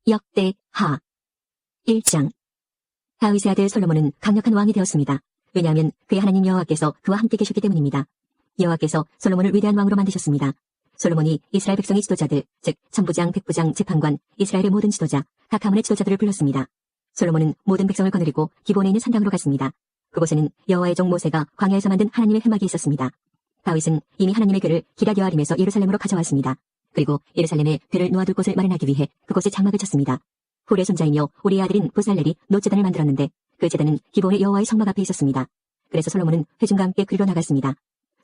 역대하 1장. 다윗의 아들 솔로몬은 강력한 왕이 되었습니다. 왜냐하면 그의 하나님 여호와께서 그와 함께 계셨기 때문입니다. 여호와께서 솔로몬을 위대한 왕으로 만드셨습니다. 솔로몬이 이스라엘 백성의 지도자들, 즉 천부장, 백부장, 재판관, 이스라엘의 모든 지도자, 각 가문의 지도자들을 불렀습니다. 솔로몬은 모든 백성을 거느리고 기본에 있는 산당으로 갔습니다. 그곳에는 여호와의 종 모세가 광야에서 만든 하나님의 회막이 있었습니다. 다윗은 이미 하나님의 궤를 기럇여아림에서 예루살렘으로 가져왔습니다. 그리고 예루살렘에 궤를 놓아둘 곳을 마련하기 위해 그곳에 장막을 쳤습니다. 훌의 손자이며 우리의 아들인 부살렐이 노제단을 만들었는데 그 제단은 기본의 여호와의 성막 앞에 있었습니다. 그래서 솔로몬은 회중과 함께 그리로 나갔습니다.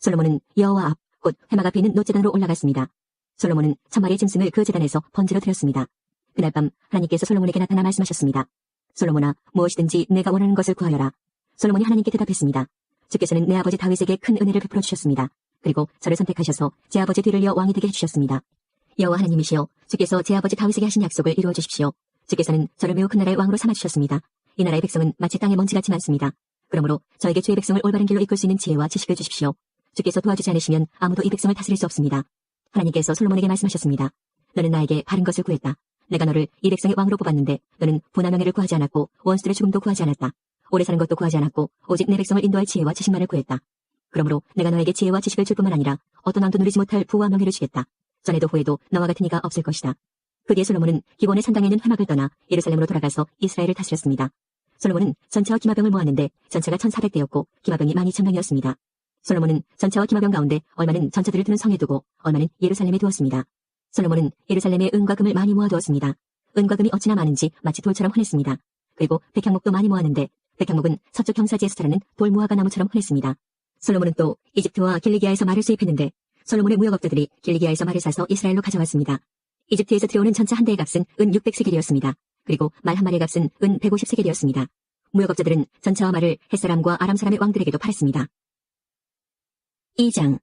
솔로몬은 여호와 앞, 곧 회막 앞에 있는 노제단으로 올라갔습니다. 솔로몬은 천마리의 짐승을 그 제단에서 번제로 드렸습니다. 그날 밤 하나님께서 솔로몬에게 나타나 말씀하셨습니다. 솔로몬아, 무엇이든지 내가 원하는 것을 구하여라. 솔로몬이 하나님께 대답했습니다. 주께서는 내 아버지 다윗에게 큰 은혜를 베풀어 주셨습니다. 그리고 저를 선택하셔서 제 아버지 뒤를 이어 왕이 되게 해주셨습니다. 여호와 하나님이시여, 주께서 제 아버지 다윗에게 하신 약속을 이루어 주십시오. 주께서는 저를 매우 큰 나라의 왕으로 삼아주셨습니다. 이 나라의 백성은 마치 땅의 먼지같이 많습니다. 그러므로 저에게 주의 백성을 올바른 길로 이끌 수 있는 지혜와 지식을 주십시오. 주께서 도와주지 않으시면 아무도 이 백성을 다스릴 수 없습니다. 하나님께서 솔로몬에게 말씀하셨습니다. 너는 나에게 바른 것을 구했다. 내가 너를 이 백성의 왕으로 뽑았는데 너는 부나 명예를 구하지 않았고 원수들의 죽음도 구하지 않았다. 오래 사는 것도 구하지 않았고 오직 내 백성을 인도할 지혜와 지식만을 구했다. 그러므로 내가 너에게 지혜와 지식을 줄 뿐만 아니라 어떤 왕도 누리지 못할 부와 명예를 주겠다. 전에도 후에도 너와 같은 이가 없을 것이다. 그 뒤에 솔로몬은 기본의 산당에 있는 회막을 떠나 예루살렘으로 돌아가서 이스라엘을 다스렸습니다. 솔로몬은 전차와 기마병을 모았는데 전차가 1,400대였고 기마병이 12,000명이었습니다. 솔로몬은 전차와 기마병 가운데 얼마는 전차들을 두는 성에 두고 얼마는 예루살렘에 두었습니다. 솔로몬은 예루살렘에 은과 금을 많이 모아두었습니다. 은과 금이 어찌나 많은지 마치 돌처럼 흔했습니다. 그리고 백향목도 많이 모았는데 백향목은 서쪽 경사지에서 자라는 돌무화과 나무처럼 흔했습니다. 솔로몬은 또 이집트와 길리기아에서 말을 수입했는데 솔로몬의 무역업자들이 길리기아에서 말을 사서 이스라엘로 가져왔습니다. 이집트에서 들여오는 전차 한 대의 값은 은 600세겔이었습니다. 그리고 말 한 마리의 값은 은 150세겔이었습니다. 무역업자들은 전차와 말을 햇사람과 아람 사람의 왕들에게도 팔았습니다. 2장.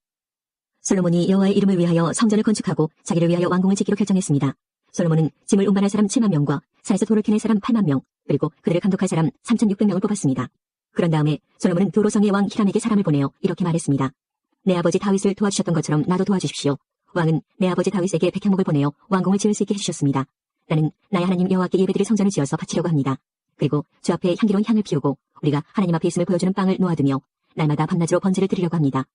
솔로몬이 여호와의 이름을 위하여 성전을 건축하고 자기를 위하여 왕궁을 짓기로 결정했습니다. 솔로몬은 짐을 운반할 사람 7만 명과 산에서 돌을 캐낼 사람 8만 명, 그리고 그들을 감독할 사람 3,600명을 뽑았습니다. 그런 다음에 솔로몬은 도로성의 왕 히람에게 사람을 보내어 이렇게 말했습니다. 내 아버지 다윗을 도와주셨던 것처럼 나도 도와주십시오. 왕은 내 아버지 다윗에게 백향목을 보내어 왕궁을 지을 수 있게 해주셨습니다. 나는 나의 하나님 여호와께 예배드릴 성전을 지어서 바치려고 합니다. 그리고 주 앞에 향기로운 향을 피우고 우리가 하나님 앞에 있음을 보여주는 빵을 놓아두며 날마다 밤낮으로 번제를 드리려고 합니다.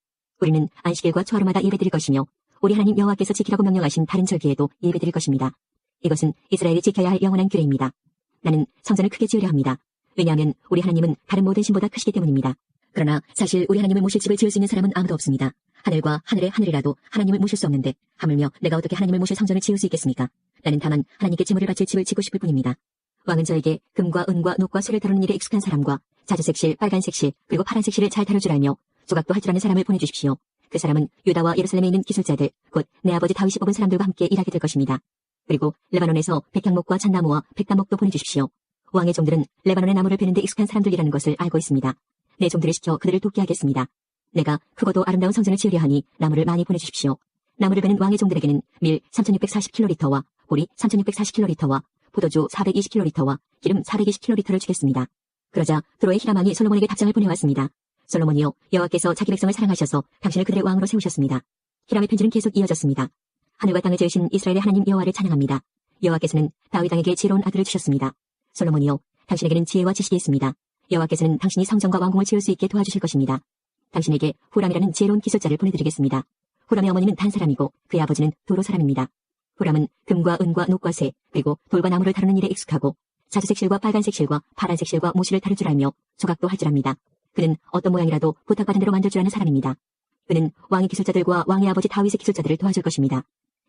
우리는 안식일과 초하루마다 예배드릴 것이며 우리 하나님 여호와께서 지키라고 명령하신 다른 절기에도 예배드릴 것입니다. 이것은 이스라엘이 지켜야 할 영원한 규례입니다. 나는 성전을 크게 지으려 합니다. 왜냐하면 우리 하나님은 다른 모든 신보다 크시기 때문입니다. 그러나 사실 우리 하나님을 모실 집을 지을 수 있는 사람은 아무도 없습니다. 하늘과 하늘의 하늘이라도 하나님을 모실 수 없는데 하물며 내가 어떻게 하나님을 모실 성전을 지을 수 있겠습니까? 나는 다만 하나님께 제물을 바칠 집을 짓고 싶을 뿐입니다. 왕은 저에게 금과 은과 녹과 쇠를 다루는 일에 익숙한 사람과 자주색 실, 빨간색 실, 그리고 파란색 실을 잘 다룰 줄 알며 조각도 할 줄 아는 사람을 보내주십시오. 그 사람은 유다와 예루살렘에 있는 기술자들, 곧 내 아버지 다윗이 뽑은 사람들과 함께 일하게 될 것입니다. 그리고 레바논에서 백향목과 잣나무와 백담목도 보내주십시오. 왕의 종들은 레바논의 나무를 베는 데 익숙한 사람들이라는 것을 알고 있습니다. 내 종들을 시켜 그들을 돕게 하겠습니다. 내가 크고도 아름다운 성전을 지으려 하니 나무를 많이 보내주십시오. 나무를 베는 왕의 종들에게는 밀 3,640킬로리터와 보리 3,640킬로리터와 포도주 420킬로리터와 기름 420킬로리터를 주겠습니다. 그러자 두로의 히람 왕이 솔로몬에게 답장을 보내왔습니다. 솔로몬이여, 여호와께서 자기 백성을 사랑하셔서 당신을 그들의 왕으로 세우셨습니다. 히람의 편지는 계속 이어졌습니다. 하늘과 땅을 지으신 이스라엘의 하나님 여호와를 찬양합니다. 여호와께서는 다윗 왕에게 지혜로운 아들을 주셨습니다. 솔로몬이여, 당신에게는 지혜와 지식이 있습니다. 여호와께서는 당신이 성전과 왕궁을 지을 수 있게 도와주실 것입니다. 당신에게 후람이라는 지혜로운 기술자를 보내드리겠습니다. 후람의 어머니는 단 사람이고 그의 아버지는 도로 사람입니다. 후람은 금과 은과 녹과 쇠, 그리고 돌과 나무를 다루는 일에 익숙하고 자주색 실과 빨간색 실과 파란색 실과 모실을 다룰 줄 알며 조각도 할 줄 압니다. 그는 어떤 모양이라도 부탁받은 대로 만들 줄 아는 사람입니다. 그는 왕의 기술자들과 왕의 아버지 다윗의 기술자들을 도와줄 것입니다.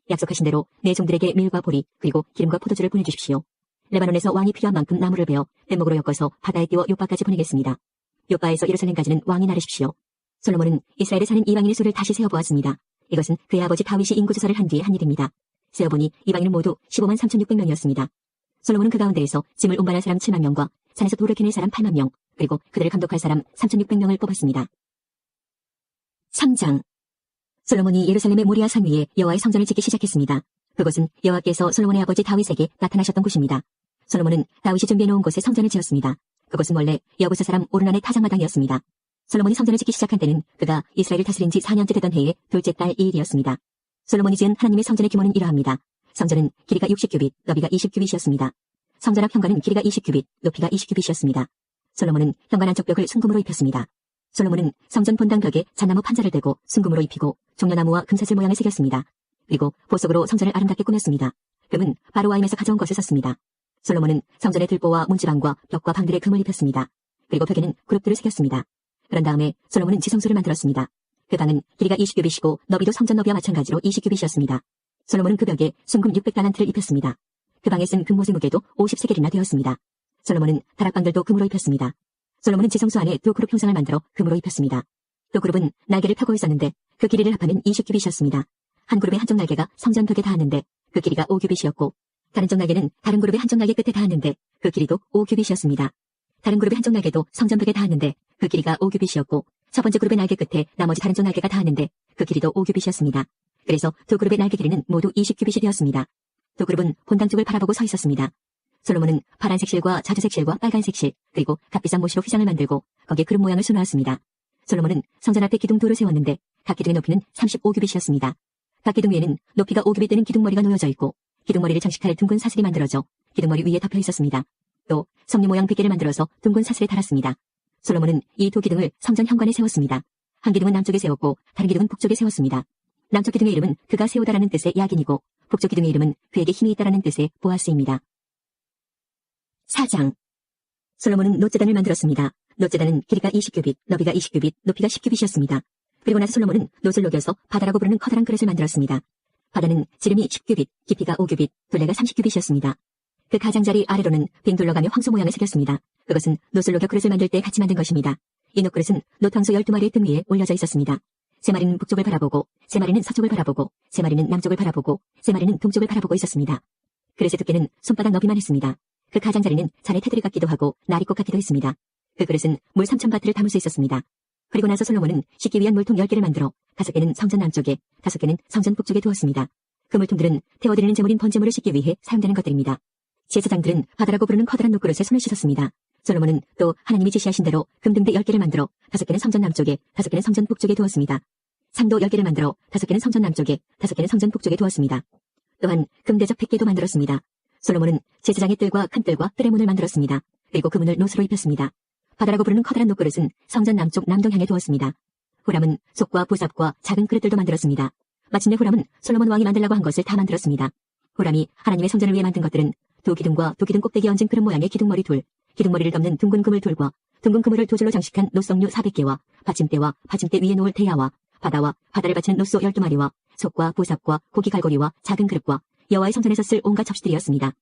약속하신 대로 내 종들에게 밀과 보리 그리고 기름과 포도주를 보내주십시오. 레바논에서 왕이 필요한 만큼 나무를 베어 뗏목으로 엮어서 바다에 띄워 요바까지 보내겠습니다. 요바에서 예루살렘까지는 왕이 나르십시오. 솔로몬은 이스라엘에 사는 이방인의 수를 다시 세어보았습니다. 이것은 그의 아버지 다윗이 인구조사를 한 뒤에 한 일입니다. 세어보니 이방인은 모두 15만 3,600명이었습니다. 솔로몬은 그 가운데에서 짐을 운반할 사람 7만 명과 산에서 돌을 캐낼 사람 8만 명, 그리고 그들을 감독할 사람 3,600명을 뽑았습니다. 3장. 솔로몬이 예루살렘의 모리아 산 위에 여호와의 성전을 짓기 시작했습니다. 그곳은 여호와께서 솔로몬의 아버지 다윗에게 나타나셨던 곳입니다. 솔로몬은 다윗이 준비해놓은 곳에 성전을 지었습니다. 그곳은 원래 여부스 사람 오르난의 타작마당이었습니다. 솔로몬이 성전을 짓기 시작한 때는 그가 이스라엘을 다스린 지 4년째 되던 해의 둘째 달 2일이었습니다. 솔로몬이 지은 하나님의 성전의 규모는 이러합니다. 성전은 길이가 60규빗, 너비가 20규빗이었습니다. 성전 앞 현관은 길이가 20규빗, 높이가 20규빗이었습니다. 솔로몬은 현관 안쪽 벽을 순금으로 입혔습니다. 솔로몬은 성전 본당 벽에 잣나무 판자를 대고 순금으로 입히고 종려나무와 금사슬 모양을 새겼습니다. 그리고 보석으로 성전을 아름답게 꾸몄습니다. 금은 바로와임에서 가져온 것을 썼습니다. 솔로몬은 성전의 들보와 문지방과 벽과 방들에 금을 입혔습니다. 그리고 벽에는 그룹들을 새겼습니다. 그런 다음에 솔로몬은 지성소를 만들었습니다. 그 방은 길이가 20규빗이고 너비도 성전 너비와 마찬가지로 20규빗이었습니다. 솔로몬은 그 벽에 순금 600달란트를 입혔습니다. 그 방에 쓴 금모세 무게도 50세겔이나 되었습니다. 솔로몬은 다락방들도 금으로 입혔습니다. 솔로몬은 지성소 안에 두 그룹 형상을 만들어 금으로 입혔습니다. 두 그룹은 날개를 펴고 있었는데 그 길이를 합하면 20규빗이었습니다. 한 그룹의 한쪽 날개가 성전 벽에 닿았는데 그 길이가 5규빗이었고 다른 쪽 날개는 다른 그룹의 한쪽 날개 끝에 닿았는데 그 길이도 5규빗이었습니다. 다른 그룹의 한쪽 날개도 성전 벽에 닿았는데 그 길이가 5규빗이었고 첫 번째 그룹의 날개 끝에 나머지 다른 쪽 날개가 닿았는데 그 길이도 5규빗이었습니다. 그래서 두 그룹의 날개 길이는 모두 20규빗이 되었습니다. 두 그룹은 본당 쪽을 바라보고 서 있었습니다. 솔로몬은 파란색 실과 자주색 실과 빨간색 실 그리고 값비싼 모시로 휘장을 만들고 거기에 그룹 모양을 수놓았습니다. 솔로몬은 성전 앞에 기둥 둘을 세웠는데 각 기둥의 높이는 35규빗이었습니다. 각 기둥 위에는 높이가 5규빗 되는 기둥머리가 놓여져 있고 기둥머리를 장식할 둥근 사슬이 만들어져 기둥머리 위에 덮여 있었습니다. 또 성류 모양 베개를 만들어서 둥근 사슬에 달았습니다. 솔로몬은 이 두 기둥을 성전 현관에 세웠습니다. 한 기둥은 남쪽에 세웠고 다른 기둥은 북쪽에 세웠습니다. 남쪽 기둥의 이름은 그가 세우다라는 뜻의 야긴이고 북쪽 기둥의 이름은 그에게 힘이 있다라는 뜻의 보아스입니다. 4장. 솔로몬은 놋제단을 만들었습니다. 놋제단은 길이가 20규빗, 너비가 20규빗, 높이가 10규빗이었습니다. 그리고 나서 솔로몬은 놋을 녹여서 바다라고 부르는 커다란 그릇을 만들었습니다. 바다는 지름이 10규빗, 깊이가 5규빗, 둘레가 30규빗이었습니다. 그 가장자리 아래로는 빙 둘러가며 황소 모양을 새겼습니다. 그것은 놋을 녹여 그릇을 만들 때 같이 만든 것입니다. 이 놋그릇은 놋황소 12마리의 등 위에 올려져 있었습니다. 3마리는 북쪽을 바라보고, 3마리는 서쪽을 바라보고, 3마리는 남쪽을 바라보고, 3마리는 동쪽을 바라보고 있었습니다. 그릇의 두께는 손바닥 너비만 했습니다. 그 가장자리는 잔에 테두리 같기도 하고 나리꽃 같기도 했습니다. 그 그릇은 물 3,000바트를 담을 수 있었습니다. 그리고 나서 솔로몬은 씻기 위한 물통 10개를 만들어 5개는 성전 남쪽에, 5개는 성전 북쪽에 두었습니다. 그 물통들은 태워드리는 제물인 번제물을 씻기 위해 사용되는 것들입니다. 제사장들은 바다라고 부르는 커다란 녹그릇에 손을 씻었습니다. 솔로몬은 또 하나님이 지시하신 대로 금등대 10개를 만들어 5개는 성전 남쪽에, 5개는 성전 북쪽에 두었습니다. 상도 10개를 만들어 5개는 성전 남쪽에, 5개는 성전 북쪽에 두었습니다. 또한 금대접 100개도 만들었습니다. 솔로몬은 제사장의 뜰과 큰 뜰과 뜰의 문을 만들었습니다. 그리고 그 문을 놋으로 입혔습니다. 바다라고 부르는 커다란 녹그릇은 성전 남쪽 남동향에 두었습니다. 후람은 솥과 보삽과 작은 그릇들도 만들었습니다. 마침내 후람은 솔로몬 왕이 만들라고 한 것을 다 만들었습니다. 후람이 하나님의 성전을 위해 만든 것들은 두 기둥과 두 기둥 꼭대기에 얹은 그릇 모양의 기둥머리 둘, 기둥머리를 덮는 둥근 그물 둘과 둥근 그물을 두 줄로 장식한 놋성류 400개와 받침대와 받침대 위에 놓을 대야와 바다와 바다를 받치는 놋소 12마리와 솥과 보삽과 고기 갈고리와 작은 그릇과 여호와의 성전에서 쓸 온갖 접시들이었습니다.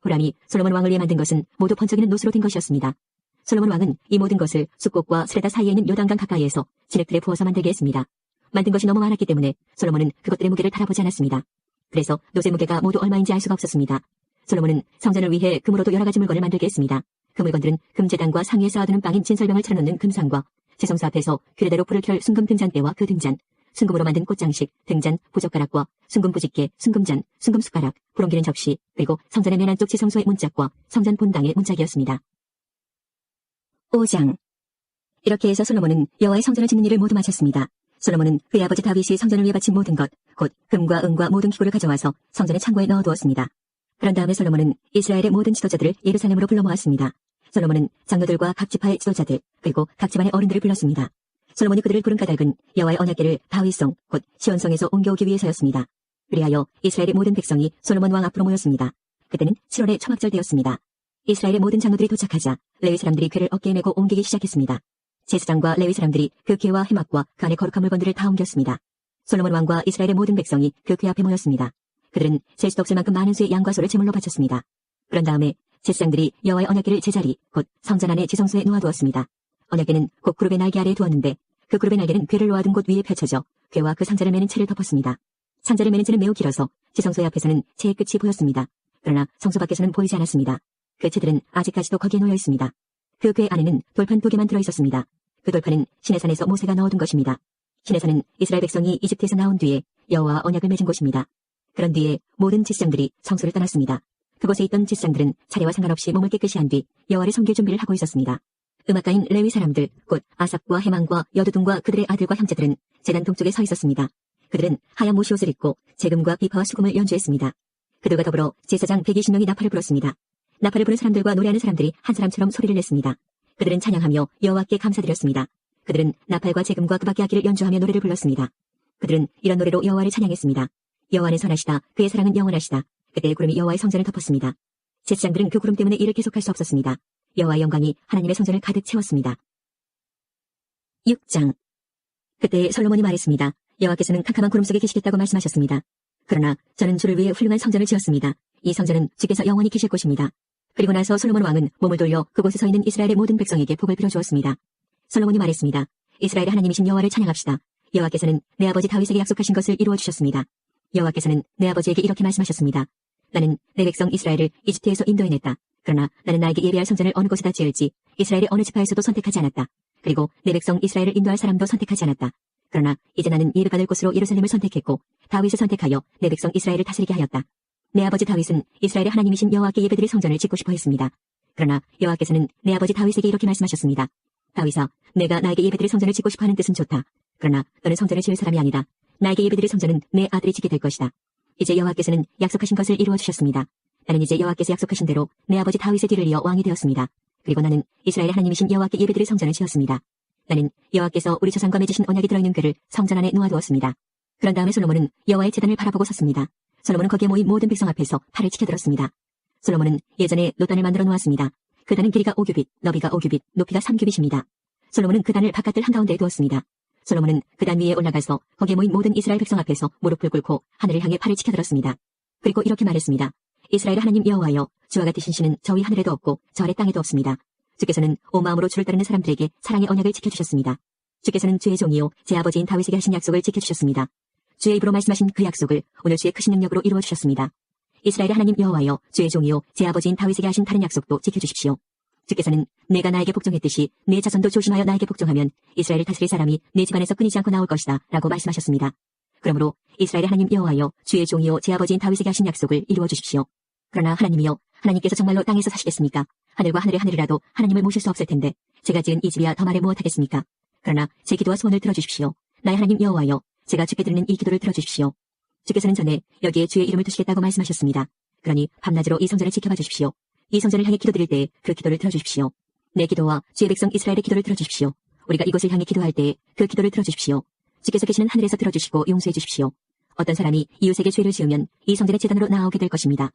후람이 솔로몬 왕을 위해 만든 것은 모두 번쩍이는 놋으로 된 것이었습니다. 솔로몬 왕은 이 모든 것을 숫꽃과 스레다 사이에 있는 요단강 가까이에서 진흙들에 부어서 만들게 했습니다. 만든 것이 너무 많았기 때문에 솔로몬은 그것들의 무게를 달아보지 않았습니다. 그래서 놋의 무게가 모두 얼마인지 알 수가 없었습니다. 솔로몬은 성전을 위해 금으로도 여러 가지 물건을 만들게 했습니다. 그 물건들은 금제단과 상위에 쌓아두는 빵인 진설병을 차려놓는 금상과 지성소 앞에서 규례대로 불을 켤 순금 등잔대와 그 등잔, 순금으로 만든 꽃장식, 등잔, 부젓가락과 순금 부집개, 순금잔, 순금 숟가락, 불 옮기는 접시, 그리고 성전의 맨 안쪽 지성소의 문짝과 성전 본당의 문짝이었습니다. 5장. 이렇게 해서 솔로몬은 여호와의 성전을 짓는 일을 모두 마쳤습니다. 솔로몬은 그의 아버지 다윗이 성전을 위해 바친 모든 것, 곧 금과 은과 모든 기구를 가져와서 성전의 창고에 넣어두었습니다. 그런 다음에 솔로몬은 이스라엘의 모든 지도자들을 예루살렘으로 불러 모았습니다. 솔로몬은 장로들과 각 지파의 지도자들, 그리고 각 집안의 어른들을 불렀습니다. 솔로몬이 그들을 부른 까닭은 여호와의 언약궤를 다윗성, 곧 시온성에서 옮겨오기 위해서였습니다. 그리하여 이스라엘의 모든 백성이 솔로몬 왕 앞으로 모였습니다. 그때는 7월의 초막절 되었습니다. 이스라엘의 모든 장로들이 도착하자 레위 사람들이 궤를 어깨에 메고 옮기기 시작했습니다. 제사장과 레위 사람들이 그 궤와 해막과 그 안에 거룩한 물건들을 다 옮겼습니다. 솔로몬 왕과 이스라엘의 모든 백성이 그 궤 앞에 모였습니다. 그들은 셀 수도 없을 만큼 많은 수의 양과 소를 제물로 바쳤습니다. 그런 다음에 제사장들이 여호와의 언약궤를 제자리, 곧 성전 안의 지성소에 놓아두었습니다. 언약궤는 곧 그룹의 날개 아래에 두었는데 그 그룹의 날개는 궤를 놓아둔 곳 위에 펼쳐져 궤와 그 상자를 매는 채를 덮었습니다. 상자를 매는 채는 매우 길어서 지성소의 앞에서는 채의 끝이 보였습니다. 그러나 성소 밖에서는 보이지 않았습니다. 그 채들은 아직까지도 거기에 놓여 있습니다. 그 궤 안에는 돌판 2개만 들어있었습니다. 그 돌판은 시내산에서 모세가 넣어둔 것입니다. 시내산은 이스라엘 백성이 이집트에서 나온 뒤에 여호와와 언약을 맺은 곳입니다. 그런 뒤에 모든 제사장들이 성소를 떠났습니다. 그곳에 있던 제사장들은 차례와 상관없이 몸을 깨끗이 한 뒤 여호와를 섬길 준비를 하고 있었습니다. 음악가인 레위 사람들, 곧 아삽과 해망과 여두둔과 그들의 아들과 형제들은 제단 동쪽에 서 있었습니다. 그들은 하얀 모시옷을 입고 재금과 비파와 수금을 연주했습니다. 그들과 더불어 제사장 120명이 나팔을 불었습니다. 나팔을 부는 사람들과 노래하는 사람들이 한 사람처럼 소리를 냈습니다. 그들은 찬양하며 여호와께 감사드렸습니다. 그들은 나팔과 재금과 그밖의 악기를 연주하며 노래를 불렀습니다. 그들은 이런 노래로 여호와를 찬양했습니다. 여호와는 선하시다. 그의 사랑은 영원하시다. 그때 구름이 여호와의 성전을 덮었습니다. 제사장들은 그 구름 때문에 일을 계속할 수 없었습니다. 여호와의 영광이 하나님의 성전을 가득 채웠습니다. 6장. 그때 솔로몬이 말했습니다. 여호와께서는 캄캄한 구름 속에 계시겠다고 말씀하셨습니다. 그러나 저는 주를 위해 훌륭한 성전을 지었습니다. 이 성전은 주께서 영원히 계실 곳입니다. 그리고 나서 솔로몬 왕은 몸을 돌려 그곳에 서 있는 이스라엘의 모든 백성에게 복을 빌어주었습니다. 솔로몬이 말했습니다. 이스라엘의 하나님이신 여호와를 찬양합시다. 여호와께서는 내 아버지 다윗에게 약속하신 것을 이루어 주셨습니다. 여호와께서는 내 아버지에게 이렇게 말씀하셨습니다. 나는 내 백성 이스라엘을 이집트에서 인도해냈다. 그러나 나는 나에게 예비할 성전을 어느 곳에다 지을지 이스라엘의 어느 지파에서도 선택하지 않았다. 그리고 내 백성 이스라엘을 인도할 사람도 선택하지 않았다. 그러나 이제 나는 예배받을 곳으로 예루살렘을 선택했고 다윗을 선택하여 내 백성 이스라엘을 다스리게 하였다. 내 아버지 다윗은 이스라엘의 하나님이신 여호와께 예배드릴 성전을 짓고 싶어 했습니다. 그러나 여호와께서는 내 아버지 다윗에게 이렇게 말씀하셨습니다. 다윗아, 내가 나에게 예배드릴 성전을 짓고 싶어 하는 뜻은 좋다. 그러나 너는 성전을 지을 사람이 아니다. 나에게 예배드릴 성전은 내 아들이 짓게 될 것이다. 이제 여호와께서는 약속하신 것을 이루어 주셨습니다. 나는 이제 여호와께서 약속하신 대로 내 아버지 다윗의 뒤를 이어 왕이 되었습니다. 그리고 나는 이스라엘의 하나님이신 여호와께 예배드릴 성전을 지었습니다. 나는 여호와께서 우리 조상과 맺으신 언약이 들어있는 궤를 성전 안에 놓아두었습니다. 그런 다음에 솔로몬은 여호와의 제단을 바라보고 섰습니다. 솔로몬은 거기에 모인 모든 백성 앞에서 팔을 치켜들었습니다. 솔로몬은 예전에 노단을 만들어 놓았습니다. 그 단은 길이가 5규빗, 너비가 5규빗, 높이가 3규빗입니다. 솔로몬은 그 단을 바깥들 한가운데에 두었습니다. 솔로몬은 그 단 위에 올라가서 거기에 모인 모든 이스라엘 백성 앞에서 무릎을 꿇고 하늘을 향해 팔을 치켜들었습니다. 그리고 이렇게 말했습니다. 이스라엘 하나님 여호와여, 주와 같으신 신은 저 위 하늘에도 없고 저 아래 땅에도 없습니다. 주께서는 온 마음으로 주를 따르는 사람들에게 사랑의 언약을 지켜주셨습니다. 주께서는 주의 종이요 제 아버지인 다윗에게 하신 약속을 지켜주셨습니다. 주의 입으로 말씀하신 그 약속을 오늘 주의 크신 능력으로 이루어 주셨습니다. 이스라엘의 하나님 여호와여, 주의 종이요 제 아버지인 다윗에게 하신 다른 약속도 지켜주십시오. 주께서는 내가 나에게 복종했듯이 내 자손도 조심하여 나에게 복종하면 이스라엘을 다스릴 사람이 내 집안에서 끊이지 않고 나올 것이다 라고 말씀하셨습니다. 그러므로 이스라엘의 하나님 여호와여, 주의 종이요 제 아버지인 다윗에게 하신 약속을 이루어 주십시오. 그러나 하나님이여, 하나님께서 정말로 땅에서 사시겠습니까? 하늘과 하늘의 하늘이라도 하나님을 모실 수 없을 텐데 제가 지은 이 집이야 더 말해 무엇하겠습니까? 그러나 제 기도와 소원을 들어주십시오. 나의 하나님 여호와여, 제가 주께 드리는 이 기도를 들어주십시오. 주께서는 전에 여기에 주의 이름을 두시겠다고 말씀하셨습니다. 그러니 밤낮으로 이 성전을 지켜봐 주십시오. 이 성전을 향해 기도드릴 때에 그 기도를 들어주십시오. 내 기도와 주의 백성 이스라엘의 기도를 들어주십시오. 우리가 이곳을 향해 기도할 때에 그 기도를 들어주십시오. 주께서 계시는 하늘에서 들어주시고 용서해 주십시오. 어떤 사람이 이웃에게 죄를 지으면 이 성전의 제단으로 나아오게 될 것입니다.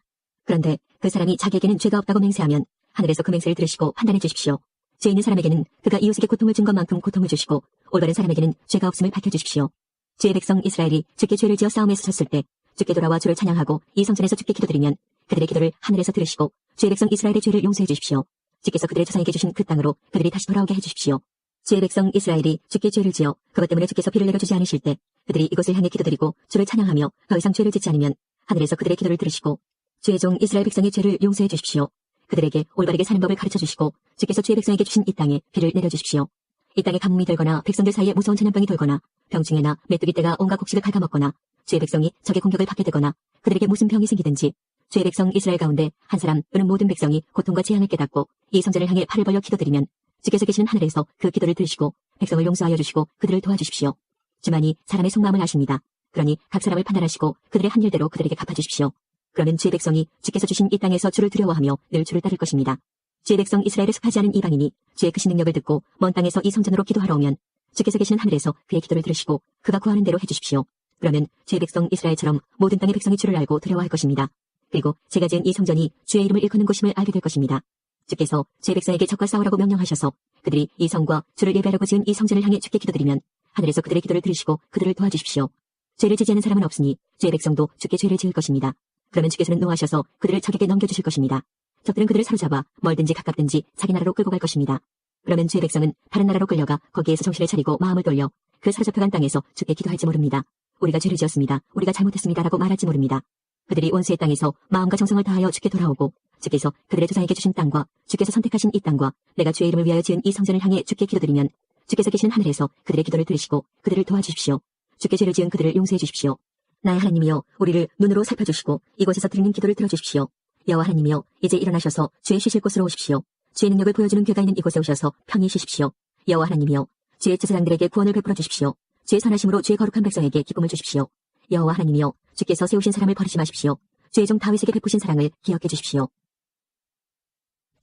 그런데 그 사람이 자기에게는 죄가 없다고 맹세하면 하늘에서 그 맹세를 들으시고 판단해 주십시오. 죄 있는 사람에게는 그가 이웃에게 고통을 준 것만큼 고통을 주시고 올바른 사람에게는 죄가 없음을 밝혀주십시오. 주의 백성 이스라엘이 주께 죄를 지어 싸움에서 졌을 때 주께 돌아와 주를 찬양하고 이 성전에서 주께 기도드리면 그들의 기도를 하늘에서 들으시고 주의 백성 이스라엘의 죄를 용서해 주십시오. 주께서 그들의 조상에게 주신 그 땅으로 그들이 다시 돌아오게 해주십시오. 주의 백성 이스라엘이 주께 죄를 지어 그것 때문에 주께서 비를 내려주지 않으실 때 그들이 이곳을 향해 기도드리고 주를 찬양하며 더 이상 죄를 짓지 않으면 하늘에서 그들의 기도를 들으시고 주의 종 이스라엘 백성의 죄를 용서해 주십시오. 그들에게 올바르게 사는 법을 가르쳐 주시고 주께서 주의 백성에게 주신 이 땅에 비를 내려주십시오. 이 땅에 가뭄이 돌거나 백성들 사이에 무서운 전염병이 돌거나 병중에나 메뚜기 떼가 온갖 곡식을 갉아먹거나 주의 백성이 적의 공격을 받게 되거나 그들에게 무슨 병이 생기든지 주의 백성 이스라엘 가운데 한 사람 또는 모든 백성이 고통과 재앙을 깨닫고 이 성전을 향해 팔을 벌려 기도드리면 주께서 계시는 하늘에서 그 기도를 들으시고 백성을 용서하여 주시고 그들을 도와주십시오. 주만이 사람의 속마음을 아십니다. 그러니 각 사람을 판단하시고 그들의 한 일대로 그들에게 갚아주십시오. 그러면 주의 백성이 주께서 주신 이 땅에서 주를 두려워하며 늘 주를 따를 것입니다. 주의 백성 이스라엘에 속하지 않은 이방인이 주의 크신 능력을 듣고 먼 땅에서 이 성전으로 기도하러 오면 주께서 계시는 하늘에서 그의 기도를 들으시고 그가 구하는 대로 해주십시오. 그러면 주의 백성 이스라엘처럼 모든 땅의 백성이 주를 알고 두려워할 것입니다. 그리고 제가 지은 이 성전이 주의 이름을 일컫는 곳임을 알게 될 것입니다. 주께서 주의 백성에게 적과 싸우라고 명령하셔서 그들이 이 성과 주를 예배하려고 지은 이 성전을 향해 주께 기도드리면 하늘에서 그들의 기도를 들으시고 그들을 도와주십시오. 죄를 지지 않는 사람은 없으니 주의 백성도 주께 죄를 지을 것입니다. 그러면 주께서는 노하셔서 그들을 적에게 넘겨주실 것입니다. 적들은 그들을 사로잡아 멀든지 가깝든지 자기 나라로 끌고 갈 것입니다. 그러면 주의 백성은 다른 나라로 끌려가 거기에서 정신을 차리고 마음을 돌려 그 사로잡혀간 땅에서 주께 기도할지 모릅니다. 우리가 죄를 지었습니다. 우리가 잘못했습니다라고 말할지 모릅니다. 그들이 원수의 땅에서 마음과 정성을 다하여 주께 돌아오고 주께서 그들의 조상에게 주신 땅과 주께서 선택하신 이 땅과 내가 주의 이름을 위하여 지은 이 성전을 향해 주께 기도드리면 주께서 계시는 하늘에서 그들의 기도를 들으시고 그들을 도와주십시오. 주께 죄를 지은 그들을 용서해 주십시오. 나의 하나님이여, 우리를 눈으로 살펴주시고 이곳에서 드리는 기도를 들어주십시오. 여호와 하나님이여, 이제 일어나셔서 주의 쉬실 곳으로 오십시오. 주의 능력을 보여주는 궤가 있는 이곳에 오셔서 편히 쉬십시오. 여호와 하나님이여, 주의 제사장들에게 구원을 베풀어 주십시오. 주의 선하심으로 주의 거룩한 백성에게 기쁨을 주십시오. 여호와 하나님이여, 주께서 세우신 사람을 버리지 마십시오. 주의 종 다윗에게 베푸신 사랑을 기억해 주십시오.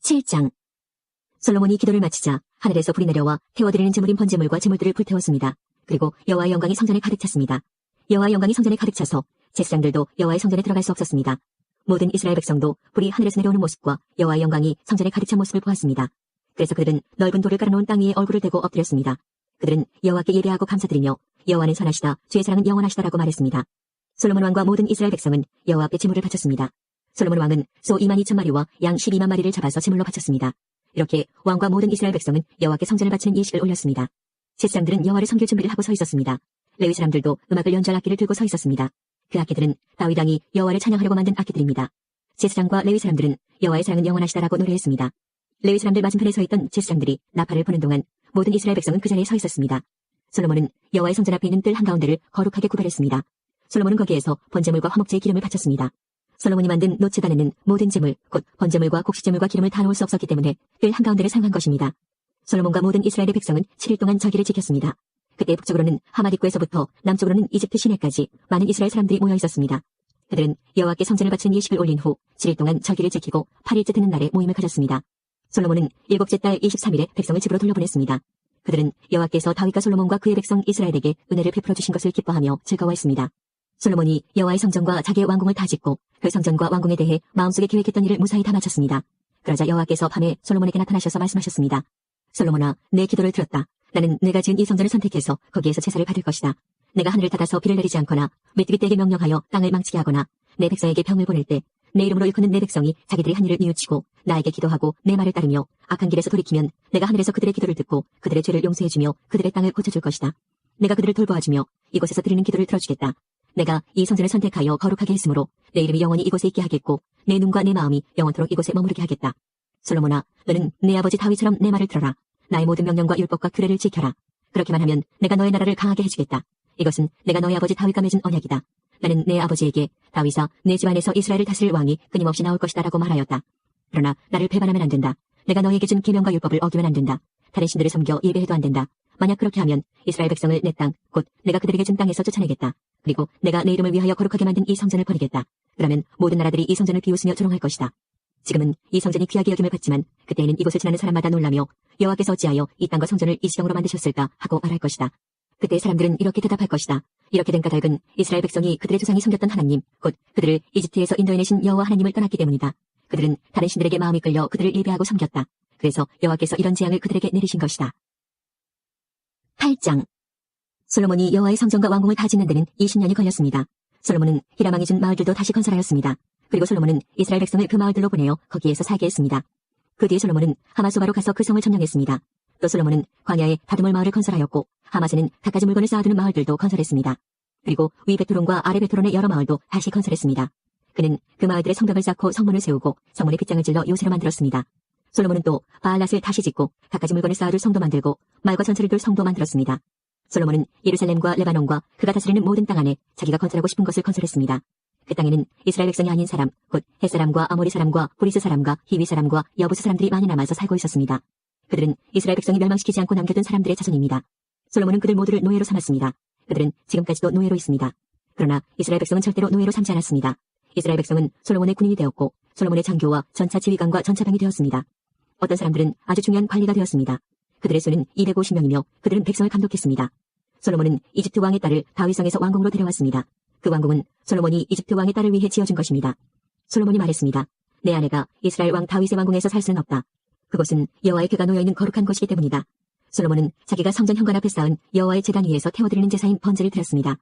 7장. 솔로몬이 기도를 마치자 하늘에서 불이 내려와 태워드리는 제물인 번제물과 제물들을 불태웠습니다. 그리고 여호와의 영광이 성전에 가득 찼습니다. 여호와의 영광이 성전에 가득 차서 제사장들도 여호와의 성전에 들어갈 수 없었습니다. 모든 이스라엘 백성도 불이 하늘에서 내려오는 모습과 여호와의 영광이 성전에 가득 찬 모습을 보았습니다. 그래서 그들은 넓은 돌을 깔아놓은 땅 위에 얼굴을 대고 엎드렸습니다. 그들은 여호와께 예배하고 감사드리며 여호와는 선하시다, 주의 사랑은 영원하시다라고 말했습니다. 솔로몬 왕과 모든 이스라엘 백성은 여호와 앞에 제물을 바쳤습니다. 솔로몬 왕은 소 22,000마리와 양 12만 마리를 잡아서 제물로 바쳤습니다. 이렇게 왕과 모든 이스라엘 백성은 여호와께 성전을 바치는 예식을 올렸습니다. 제사장들은 여호와를 섬길 준비를 하고 서 있었습니다. 레위 사람들도 음악을 연주할 악기를 들고 서 있었습니다. 그 악기들은 다윗 왕이 여호와를 찬양하려고 만든 악기들입니다. 제사장과 레위 사람들은 여호와의 사랑은 영원하시다라고 노래했습니다. 레위 사람들 맞은편에 서 있던 제사장들이 나팔을 부는 동안 모든 이스라엘 백성은 그 자리에 서 있었습니다. 솔로몬은 여호와의 성전 앞에 있는 뜰 한가운데를 거룩하게 구별했습니다. 솔로몬은 거기에서 번제물과 화목제의 기름을 바쳤습니다. 솔로몬이 만든 노제단에는 모든 제물, 곧 번제물과 곡식제물과 기름을 다 놓을 수 없었기 때문에 뜰 한가운데를 사용한 것입니다. 솔로몬과 모든 이스라엘의 백성은 7일 동안 절기를 지켰습니다. 그때 북쪽으로는 하맛 입구에서부터 남쪽으로는 이집트 시내까지 많은 이스라엘 사람들이 모여 있었습니다. 그들은 여호와께 성전을 바치는 예식을 올린 후 7일 동안 절기를 지키고 8일째 되는 날에 모임을 가졌습니다. 솔로몬은 7째 달 23일에 백성을 집으로 돌려보냈습니다. 그들은 여호와께서 다윗과 솔로몬과 그의 백성 이스라엘에게 은혜를 베풀어 주신 것을 기뻐하며 즐거워했습니다. 솔로몬이 여호와의 성전과 자기의 왕궁을 다 짓고 그 성전과 왕궁에 대해 마음속에 계획했던 일을 무사히 다 마쳤습니다. 그러자 여호와께서 밤에 솔로몬에게 나타나셔서 말씀하셨습니다. 솔로몬아, 내 기도를 들었다. 나는 내가 지은 이 성전을 선택해서 거기에서 제사를 받을 것이다. 내가 하늘을 닫아서 비를 내리지 않거나 메뚜기 떼에게 명령하여 땅을 망치게 하거나 내 백성에게 병을 보낼 때 내 이름으로 일컫는 내 백성이 자기들의 한 일을 뉘우치고 나에게 기도하고 내 말을 따르며 악한 길에서 돌이키면 내가 하늘에서 그들의 기도를 듣고 그들의 죄를 용서해주며 그들의 땅을 고쳐줄 것이다. 내가 그들을 돌보아주며 이곳에서 드리는 기도를 들어주겠다. 내가 이 성전을 선택하여 거룩하게 했으므로 내 이름이 영원히 이곳에 있게 하겠고 내 눈과 내 마음이 영원토록 이곳에 머무르게 하겠다. 솔로몬아, 너는 내 아버지 다윗처럼 내 말을 들어라. 나의 모든 명령과 율법과 규례를 지켜라. 그렇게만 하면 내가 너의 나라를 강하게 해주겠다. 이것은 내가 너의 아버지 다윗과 맺은 언약이다. 나는 내 아버지에게 다윗아, 내 집안에서 이스라엘을 다스릴 왕이 끊임없이 나올 것이다 라고 말하였다. 그러나 나를 배반하면 안 된다. 내가 너에게 준 계명과 율법을 어기면 안 된다. 다른 신들을 섬겨 예배해도 안 된다. 만약 그렇게 하면 이스라엘 백성을 내 땅, 곧 내가 그들에게 준 땅에서 쫓아내겠다. 그리고 내가 내 이름을 위하여 거룩하게 만든 이 성전을 버리겠다. 그러면 모든 나라들이 이 성전을 비웃으며 조롱할 것이다. 지금은 이 성전이 귀하게 여김을 받지만 그때에는 이곳을 지나는 사람마다 놀라며 여호와께서 어찌하여 이 땅과 성전을 이 지경으로 만드셨을까 하고 말할 것이다. 그때 사람들은 이렇게 대답할 것이다. 이렇게 된 까닭은 이스라엘 백성이 그들의 조상이 섬겼던 하나님, 곧 그들을 이집트에서 인도해내신 여호와 하나님을 떠났기 때문이다. 그들은 다른 신들에게 마음이 끌려 그들을 예배하고 섬겼다. 그래서 여호와께서 이런 재앙을 그들에게 내리신 것이다. 8장. 솔로몬이 여호와의 성전과 왕궁을 다 짓는 데는 20년이 걸렸습니다. 솔로몬은 히람왕이 준 마을들도 다시 건설하였습니다. 그리고 솔로몬은 이스라엘 백성을 그 마을들로 보내어 거기에서 살게 했습니다. 그 뒤에 솔로몬은 하마소바로 가서 그 성을 점령했습니다. 또 솔로몬은 광야에 다드몰 마을을 건설하였고 하맛에는 갖가지 물건을 쌓아두는 마을들도 건설했습니다. 그리고 위 베토론과 아래 베토론의 여러 마을도 다시 건설했습니다. 그는 그 마을들의 성벽을 쌓고 성문을 세우고 성문에 빗장을 질러 요새로 만들었습니다. 솔로몬은 또 바알랏을 다시 짓고 갖가지 물건을 쌓아둘 성도 만들고 말과 전체를 둘 성도 만들었습니다. 솔로몬은 예루살렘과 레바논과 그가 다스리는 모든 땅 안에 자기가 건설하고 싶은 것을 건설했습니다. 그 땅에는 이스라엘 백성이 아닌 사람, 곧 헷사람과 아모리 사람과 브리스 사람과 히위 사람과 여부스 사람들이 많이 남아서 살고 있었습니다. 그들은 이스라엘 백성이 멸망시키지 않고 남겨둔 사람들의 자손입니다. 솔로몬은 그들 모두를 노예로 삼았습니다. 그들은 지금까지도 노예로 있습니다. 그러나 이스라엘 백성은 절대로 노예로 삼지 않았습니다. 이스라엘 백성은 솔로몬의 군인이 되었고 솔로몬의 장교와 전차 지휘관과 전차병이 되었습니다. 어떤 사람들은 아주 중요한 관리가 되었습니다. 그들의 수는 250명이며 그들은 백성을 감독했습니다. 솔로몬은 이집트 왕의 딸을 다윗성에서 왕궁으로 데려왔습니다. 그 왕궁은 솔로몬이 이집트 왕의 딸을 위해 지어준 것입니다. 솔로몬이 말했습니다. 내 아내가 이스라엘 왕 다윗의 왕궁에서 살 수는 없다. 그곳은 여호와의 궤가 놓여있는 거룩한 곳이기 때문이다. 솔로몬은 자기가 성전 현관 앞에 쌓은 여호와의 제단 위에서 태워드리는 제사인 번제를 드렸습니다.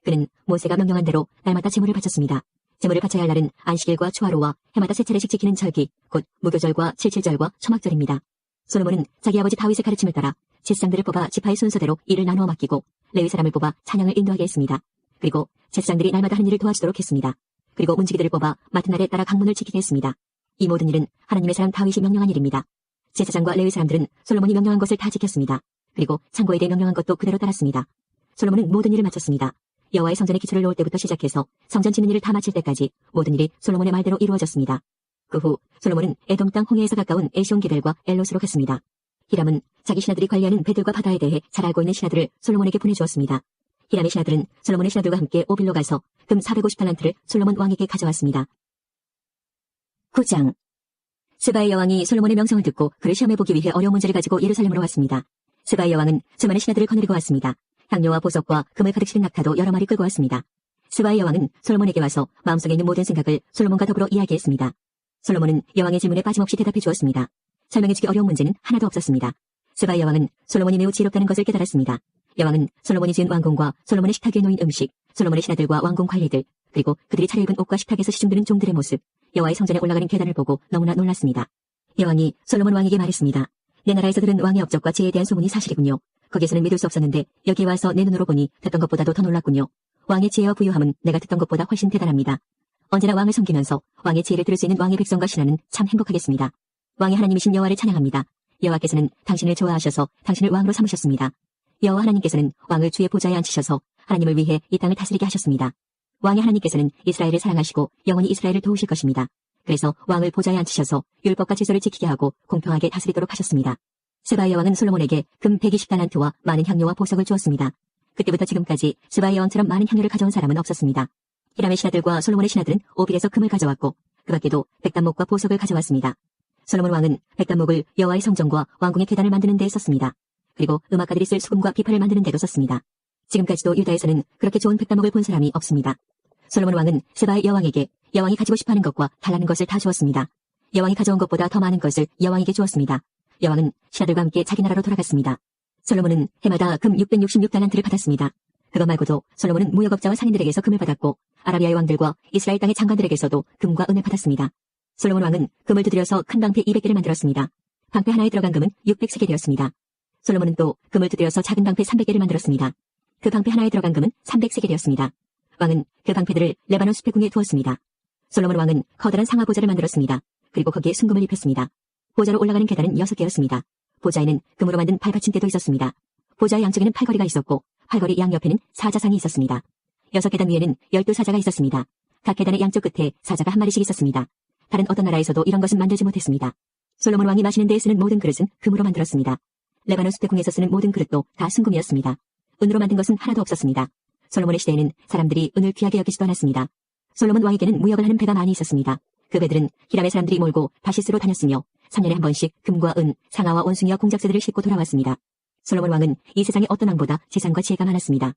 그는 모세가 명령한 대로 날마다 제물을 바쳤습니다. 제물을 바쳐야 할 날은 안식일과 초하루와 해마다 세 차례씩 지키는 절기, 곧 무교절과 칠칠절과 초막절입니다. 솔로몬은 자기 아버지 다윗의 가르침을 따라 제사장들을 뽑아 지파의 순서대로 일을 나누어 맡기고 레위 사람을 뽑아 찬양을 인도하게 했습니다. 그리고 제사장들이 날마다 하는 일을 도와주도록 했습니다. 그리고 문지기들을 뽑아 맡은 날에 따라 강문을 지키게 했습니다. 이 모든 일은 하나님의 사람 다윗이 명령한 일입니다. 제사장과 레위 사람들은 솔로몬이 명령한 것을 다 지켰습니다. 그리고 창고에 대해 명령한 것도 그대로 따랐습니다. 솔로몬은 모든 일을 마쳤습니다. 여호와의 성전에 기초를 놓을 때부터 시작해서 성전 짓는 일을 다 마칠 때까지 모든 일이 솔로몬의 말대로 이루어졌습니다. 그 후 솔로몬은 에돔 땅 홍해에서 가까운 에시온게벨과 엘롯으로 갔습니다. 히람은 자기 신하들이 관리하는 배들과 바다에 대해 잘 알고 있는 신하들을 솔로몬에게 보내주었습니다. 히람의 신하들은 솔로몬의 신하들과 함께 오빌로 가서 금 450달란트를 솔로몬 왕에게 가져왔습니다. 9장. 스바의 여왕이 솔로몬의 명성을 듣고 그를 시험해보기 위해 어려운 문제를 가지고 예루살렘으로 왔습니다. 스바의 여왕은 수많은 신하들을 거느리고 왔습니다. 향료와 보석과 금을 가득 실은 낙타도 여러 마리 끌고 왔습니다. 스바의 여왕은 솔로몬에게 와서 마음속에 있는 모든 생각을 솔로몬과 더불어 이야기했습니다. 솔로몬은 여왕의 질문에 빠짐없이 대답해 주었습니다. 설명해주기 어려운 문제는 하나도 없었습니다. 스바의 여왕은 솔로몬이 매우 지혜롭다는 것을 깨달았습니다. 여왕은 솔로몬이 지은 왕궁과 솔로몬의 식탁 위에 놓인 음식, 솔로몬의 신하들과 왕궁 관리들, 그리고 그들이 차려입은 옷과 식탁에서 시중드는 종들의 모습, 여호와의 성전에 올라가는 계단을 보고 너무나 놀랐습니다. 여왕이 솔로몬 왕에게 말했습니다. 내 나라에서 들은 왕의 업적과 지혜에 대한 소문이 사실이군요. 거기에서는 믿을 수 없었는데 여기 와서 내 눈으로 보니 듣던 것보다도 더 놀랐군요. 왕의 지혜와 부유함은 내가 듣던 것보다 훨씬 대단합니다. 언제나 왕을 섬기면서 왕의 지혜를 들을 수 있는 왕의 백성과 신하는 참 행복하겠습니다. 왕의 하나님이신 여호와를 찬양합니다. 여호와께서는 당신을 좋아하셔서 당신을 왕으로 삼으셨습니다. 여호와 하나님께서는 왕을 주의 보좌에 앉히셔서 하나님을 위해 이 땅을 다스리게 하셨습니다. 왕의 하나님께서는 이스라엘을 사랑하시고 영원히 이스라엘을 도우실 것입니다. 그래서 왕을 보좌에 앉히셔서 율법과 질서를 지키게 하고 공평하게 다스리도록 하셨습니다. 스바의 여왕은 솔로몬에게 금 120달란트와 많은 향료와 보석을 주었습니다. 그때부터 지금까지 스바의 여왕처럼 많은 향료를 가져온 사람은 없었습니다. 히람의 신하들과 솔로몬의 신하들은 오빌에서 금을 가져왔고 그 밖에도 백단목과 보석을 가져왔습니다. 솔로몬 왕은 백단목을 여호와의 성전과 왕궁의 계단을 만드는 데에 썼습니다. 그리고 음악가들이 쓸 수금과 비파를 만드는 데도 썼습니다. 지금까지도 유다에서는 그렇게 좋은 백단목을 본 사람이 없습니다. 솔로몬 왕은 스바의 여왕에게 여왕이 가지고 싶어하는 것과 달라는 것을 다 주었습니다. 여왕이 가져온 것보다 더 많은 것을 여왕에게 주었습니다. 여왕은 신하들과 함께 자기 나라로 돌아갔습니다. 솔로몬은 해마다 금 666달란트를 받았습니다. 그것 말고도 솔로몬은 무역업자와 상인들에게서 금을 받았고 아라비아의 왕들과 이스라엘 땅의 장관들에게서도 금과 은을 받았습니다. 솔로몬 왕은 금을 두드려서 큰 방패 200개를 만들었습니다. 방패 하나에 들어간 금은 600세겔이었습니다. 솔로몬은 또 금을 두드려서 작은 방패 300개를 만들었습니다. 그 방패 하나에 들어간 금은 300세겔이었습니다. 왕은 그 방패들을 레바논 숲의 궁에 두었습니다. 솔로몬 왕은 커다란 상하 보좌를 만들었습니다. 그리고 거기에 순금을 입혔습니다. 보좌로 올라가는 계단은 6개였습니다. 보좌에는 금으로 만든 발받침대도 있었습니다. 보좌의 양쪽에는 팔걸이가 있었고 팔걸이 양옆에는 사자상이 있었습니다. 6계단 위에는 12사자가 있었습니다. 각 계단의 양쪽 끝에 사자가 한 마리씩 있었습니다. 다른 어떤 나라에서도 이런 것은 만들지 못했습니다. 솔로몬 왕이 마시는 데에 쓰는 모든 그릇은 금으로 만들었습니다. 레바논 숲의 궁에서 쓰는 모든 그릇도 다 순금이었습니다. 은으로 만든 것은 하나도 없었습니다. 솔로몬의 시대에는 사람들이 은을 귀하게 여기지도 않았습니다. 솔로몬 왕에게는 무역을 하는 배가 많이 있었습니다. 그 배들은 히람의 사람들이 몰고 다시스로 다녔으며 3년에 한 번씩 금과 은, 상아와 원숭이와 공작새들을 싣고 돌아왔습니다. 솔로몬 왕은 이 세상의 어떤 왕보다 재산과 지혜가 많았습니다.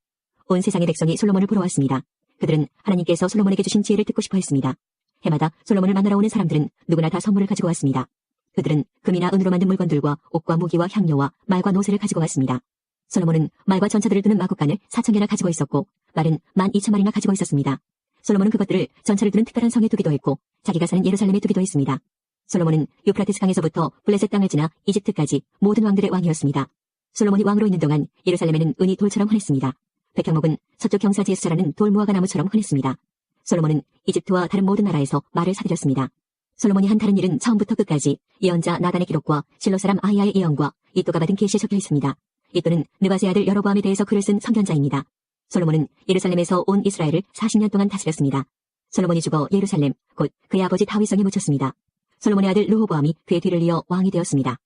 온 세상의 백성이 솔로몬을 보러 왔습니다. 그들은 하나님께서 솔로몬에게 주신 지혜를 듣고 싶어 했습니다. 해마다 솔로몬을 만나러 오는 사람들은 누구나 다 선물을 가지고 왔습니다. 그들은 금이나 은으로 만든 물건들과 옷과 무기와 향료와 말과 노새를 가지고 왔습니다. 솔로몬은 말과 전차들을 두는 마구간을 4,000개나 가지고 있었고 말은 12,000마리나 가지고 있었습니다. 솔로몬은 그것들을 전차를 두는 특별한 성에 두기도 했고 자기가 사는 예루살렘에 두기도 했습니다. 솔로몬은 유프라테스 강에서부터 블레셋 땅을 지나 이집트까지 모든 왕들의 왕이었습니다. 솔로몬이 왕으로 있는 동안 예루살렘에는 은이 돌처럼 흔했습니다. 백향목은 서쪽 경사지에서 자라는 돌 무화과 나무처럼 흔했습니다. 솔로몬은 이집트와 다른 모든 나라에서 말을 사들였습니다. 솔로몬이 한 다른 일은 처음부터 끝까지 예언자 나단의 기록과 실로 사람 아히야의 예언과 이또가 받은 계시에 적혀 있습니다. 이또는 느바스의 아들 여로보암에 대해서 글을 쓴 선견자입니다. 솔로몬은 예루살렘에서 온 이스라엘을 40년 동안 다스렸습니다. 솔로몬이 죽어 예루살렘, 곧 그의 아버지 다윗성에 묻혔습니다. 솔로몬의 아들 르호보암이 그의 뒤를 이어 왕이 되었습니다.